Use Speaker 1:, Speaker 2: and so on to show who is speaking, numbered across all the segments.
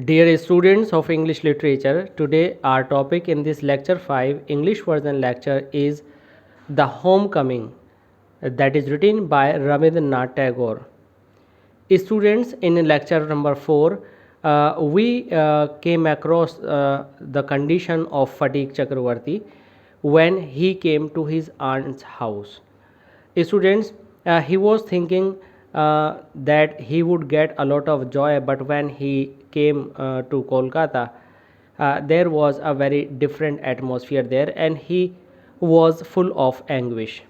Speaker 1: Dear students of English literature, today our topic in this lecture 5 English version lecture is The Homecoming, that is written by Rabindranath Tagore. Students, in lecture number 4, we came across the condition of Fatigue Chakravarti when he came to his aunt's house. Students, he was thinking that he would get a lot of joy, but when he came to Kolkata, there was a very different atmosphere there, and he was full of anguish.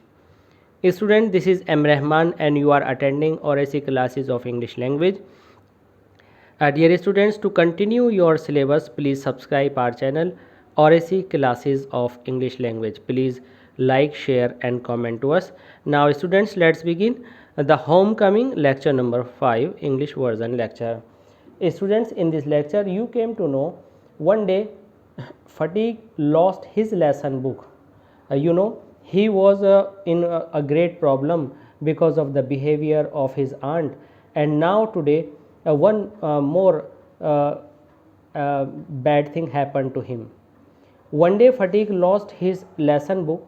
Speaker 1: Student, this is M. Rahman, and you are attending oracy classes of English language. Dear students, to continue your syllabus, please subscribe our channel oracy classes of English language. Please like, share, and comment to us. Now, students, let's begin the homecoming lecture number 5 English version lecture. Students, in this lecture, you came to know one day Fatigue lost his lesson book. He was in a great problem because of the behavior of his aunt, and now today one more bad thing happened to him. One day Fatigue lost his lesson book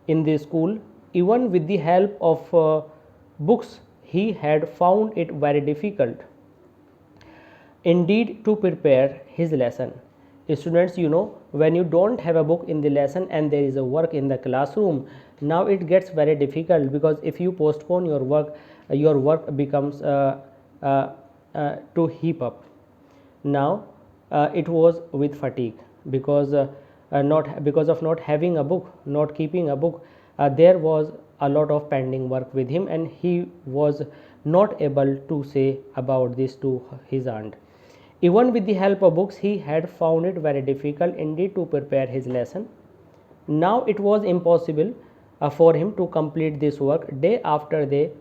Speaker 1: in the school. Even with the help of books, he had found it very difficult indeed to prepare his lesson. Students, when you don't have a book in the lesson and there is a work in the classroom, now it gets very difficult, because if you postpone your work becomes to heap up. Now it was with Fatigue, because of not having a book, not keeping a book, there was a lot of pending work with him, and he was not able to say about this to his aunt. Even with the help of books, he had found it very difficult indeed to prepare his lesson. Now it was impossible for him to complete this work. Day after day,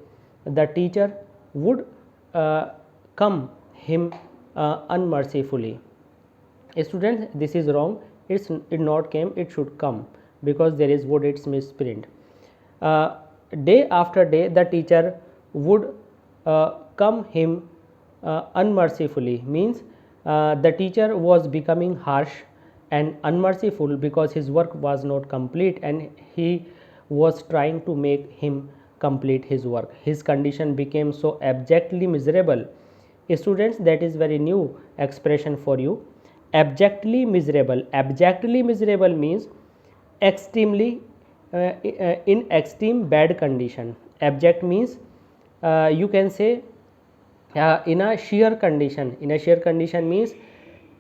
Speaker 1: the teacher would come him unmercifully. Students, this is wrong. It not came, it should come, because there is would its misprint. Day after day, the teacher would come him unmercifully, means the teacher was becoming harsh and unmerciful because his work was not complete, and he was trying to make him complete his work. His condition became so abjectly miserable. Students, that is very new expression for you. Abjectly miserable. Abjectly miserable means extremely in extreme bad condition. Abject means you can say in a sheer condition. In a sheer condition means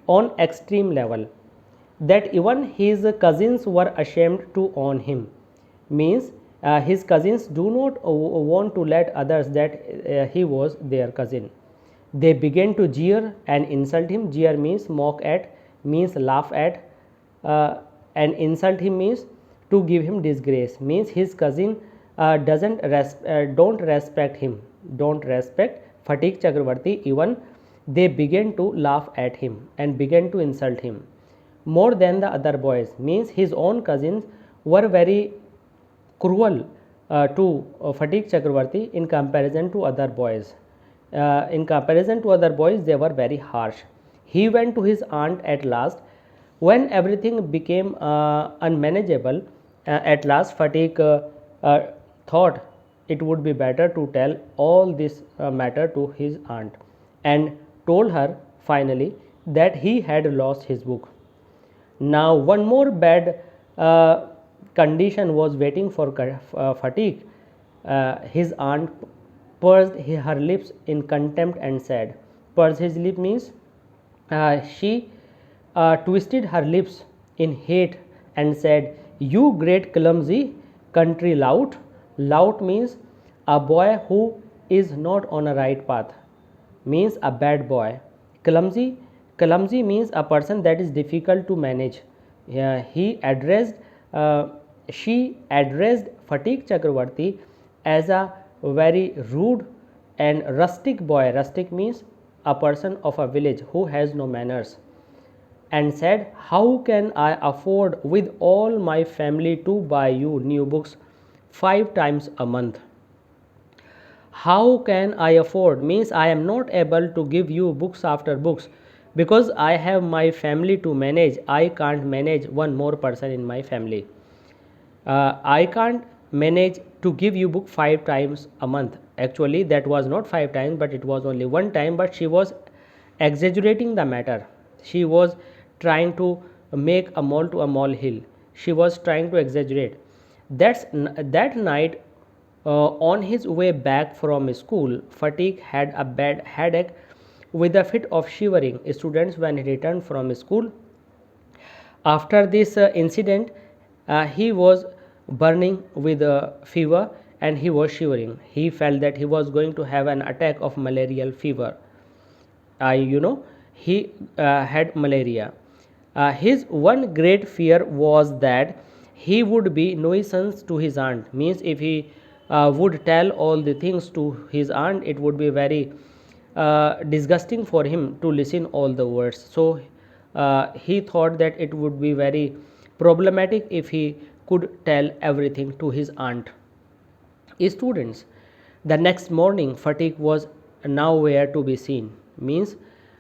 Speaker 1: on extreme level, that even his cousins were ashamed to own him, means his cousins do not want to let others that he was their cousin. They began to jeer and insult him. Jeer means mock at, means laugh at, and insult him means to give him disgrace, means his cousin don't respect him, don't respect Fatigue Chakravarti. Even they began to laugh at him and began to insult him more than the other boys, means his own cousins were very cruel to Fatigue Chakravarti in comparison to other boys. In comparison to other boys, they were very harsh. He went to his aunt at last. When everything became unmanageable, at last Fatigue thought it would be better to tell all this matter to his aunt, and told her finally that he had lost his book. Now one more bad condition was waiting for Fatigue. His aunt pursed her lips in contempt and said, "Purse his lip" means she twisted her lips in hate and said, "You great clumsy country lout." Lout means a boy who is not on a right path, means a bad boy. Clumsy means a person that is difficult to manage. She addressed Fatigue Chakravarti as a very rude and rustic boy. Rustic means a person of a village who has no manners, and said, "How can I afford with all my family to buy you new books 5 times a month?" How can I afford means I am not able to give you books after books Because I have my family to manage, I can't manage one more person in my family. I can't manage to give you book 5 times a month. Actually, that was not 5 times, but it was only one time. But she was exaggerating the matter. She was trying to make a mole to a molehill. She was trying to exaggerate. That night, on his way back from school, Fatigue had a bad headache with a fit of shivering. Students, when he returned from school, after this incident, he was burning with a fever and he was shivering. He felt that he was going to have an attack of malarial fever. He had malaria. His one great fear was that he would be nuisance to his aunt. Means if he would tell all the things to his aunt, it would be very disgusting for him to listen all the words. So he thought that it would be very problematic if he could tell everything to his aunt. Students, the next morning Fatigue was nowhere to be seen. Means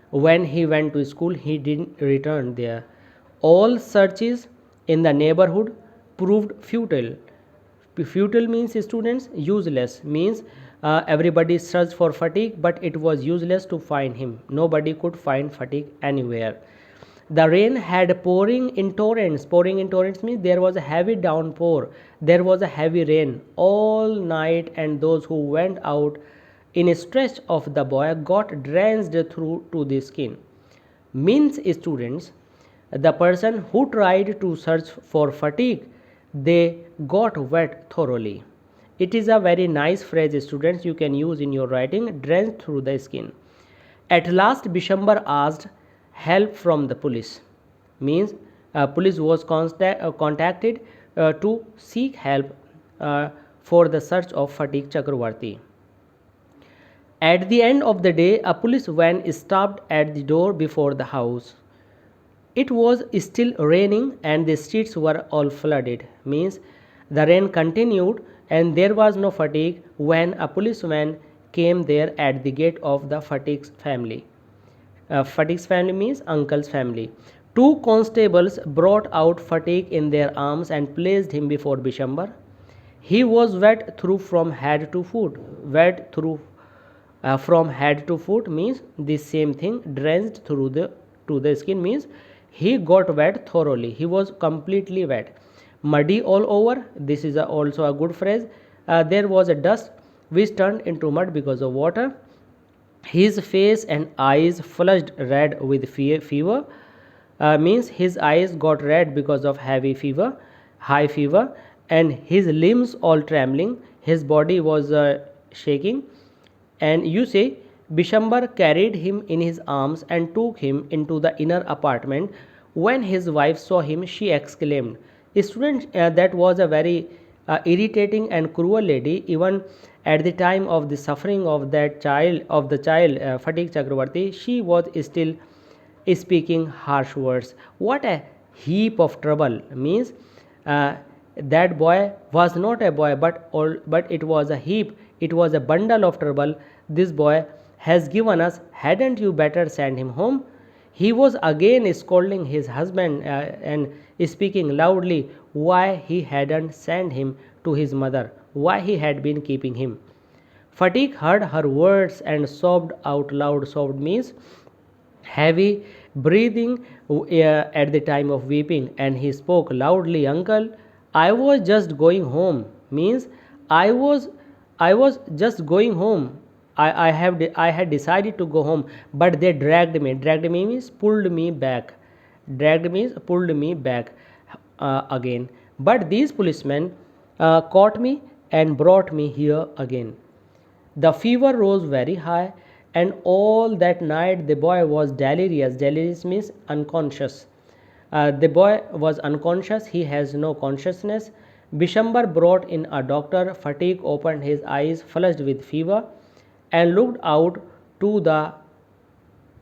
Speaker 1: when he went to school, he didn't return there. All searches in the neighborhood proved futile. Futile means, students, useless. Means everybody searched for Fatigue, but it was useless to find him. Nobody could find Fatigue anywhere. The rain had pouring in torrents. Pouring in torrents means there was a heavy downpour. There was a heavy rain all night, and those who went out in a stretch of the boy got drenched through to the skin. Means, students, the person who tried to search for Fatigue, they got wet thoroughly. It is a very nice phrase, students, you can use in your writing, drenched through the skin. At last Bishambar asked help from the police. Means police was contacted to seek help for the search of Fatigue Chakravarti. At the end of the day, a police van stopped at the door before the house. It was still raining and the streets were all flooded. Means the rain continued and there was no Fatigue when a policeman came there at the gate of the Fatigue's family. Fatigue's family means uncle's family. Two constables brought out Fatigue in their arms and placed him before Bishambar. He was wet through from head to foot. Wet through from head to foot means the same thing. Drenched through the to the skin means he got wet thoroughly. He was completely wet. Muddy all over. This is also a good phrase. There was a dust which turned into mud because of water. His face and eyes flushed red with fever. Means his eyes got red because of heavy fever, high fever, and his limbs all trembling. His body was shaking. And you say Bishambar carried him in his arms and took him into the inner apartment. When his wife saw him, she exclaimed, "Student, that was a very irritating and cruel lady. Even at the time of the suffering of the child, Fatigue Chakravarti, she was still speaking harsh words. What a heap of trouble!" Means that boy was not a boy, but it was a heap. It was a bundle of trouble. This boy has given us. Hadn't you better send him home? He was again scolding his husband and speaking loudly why he hadn't sent him to his mother, why he had been keeping him. Fatigue heard her words and sobbed out loud. Sobbed means heavy breathing at the time of weeping, and he spoke loudly, "Uncle, I was just going home." Means I was just going home. I had decided to go home, but they dragged me. Dragged me means pulled me back. Dragged means pulled me back again. But these policemen caught me and brought me here again. The fever rose very high, and all that night the boy was delirious. Delirious means unconscious. The boy was unconscious, he has no consciousness. Bishambar brought in a doctor. Fatigue opened his eyes, flushed with fever, and looked out to the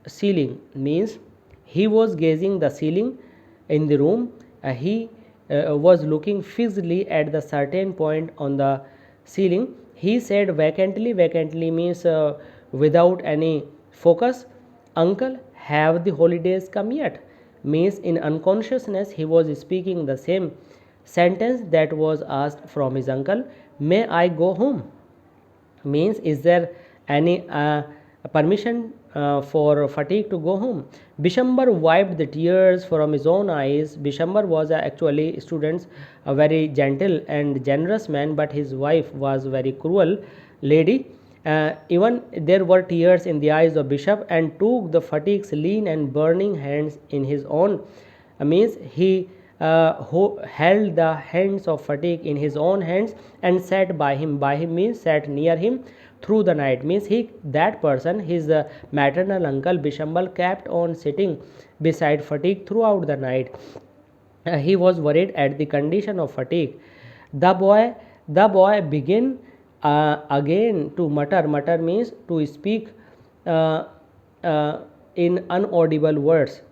Speaker 1: ceiling. Means he was gazing the ceiling in the room. He was looking fixedly at the certain point on the ceiling. He said vacantly. Vacantly means without any focus, "Uncle, have the holidays come yet? Means in unconsciousness he was speaking the same sentence that was asked from his uncle, may I go home? Means is there any permission for Fatigue to go home? Bishambar wiped the tears from his own eyes. Bishambar was actually, students, a very gentle and generous man, but his wife was very cruel lady. Even there were tears in the eyes of Bishop, and took the Fatigue's lean and burning hands in his own. Means he who held the hands of Fatigue in his own hands and sat by him. By him means sat near him through the night. Means that person, his maternal uncle Bishambal, kept on sitting beside Fatigue throughout the night. He was worried at the condition of Fatigue. The boy began again to mutter. Mutter means to speak uh, in unaudible words.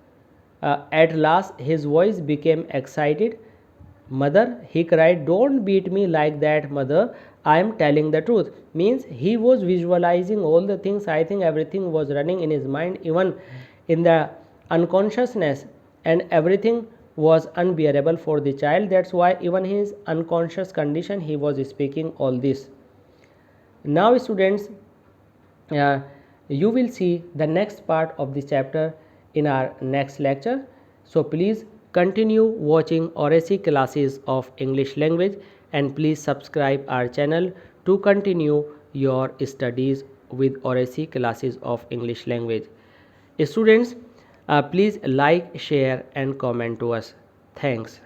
Speaker 1: At last his voice became excited. Mother, he cried, don't beat me like that, mother. I am telling the truth. Means he was visualizing all the things. I think everything was running in his mind, even in the unconsciousness, and everything was unbearable for the child. That's why, even his unconscious condition, he was speaking all this. Now, students, uh, you will see the next part of this chapter in our next lecture. So please continue watching Oracy classes of English language, and please subscribe our channel to continue your studies with Oracy classes of English language. Students, please like, share and comment to us. Thanks.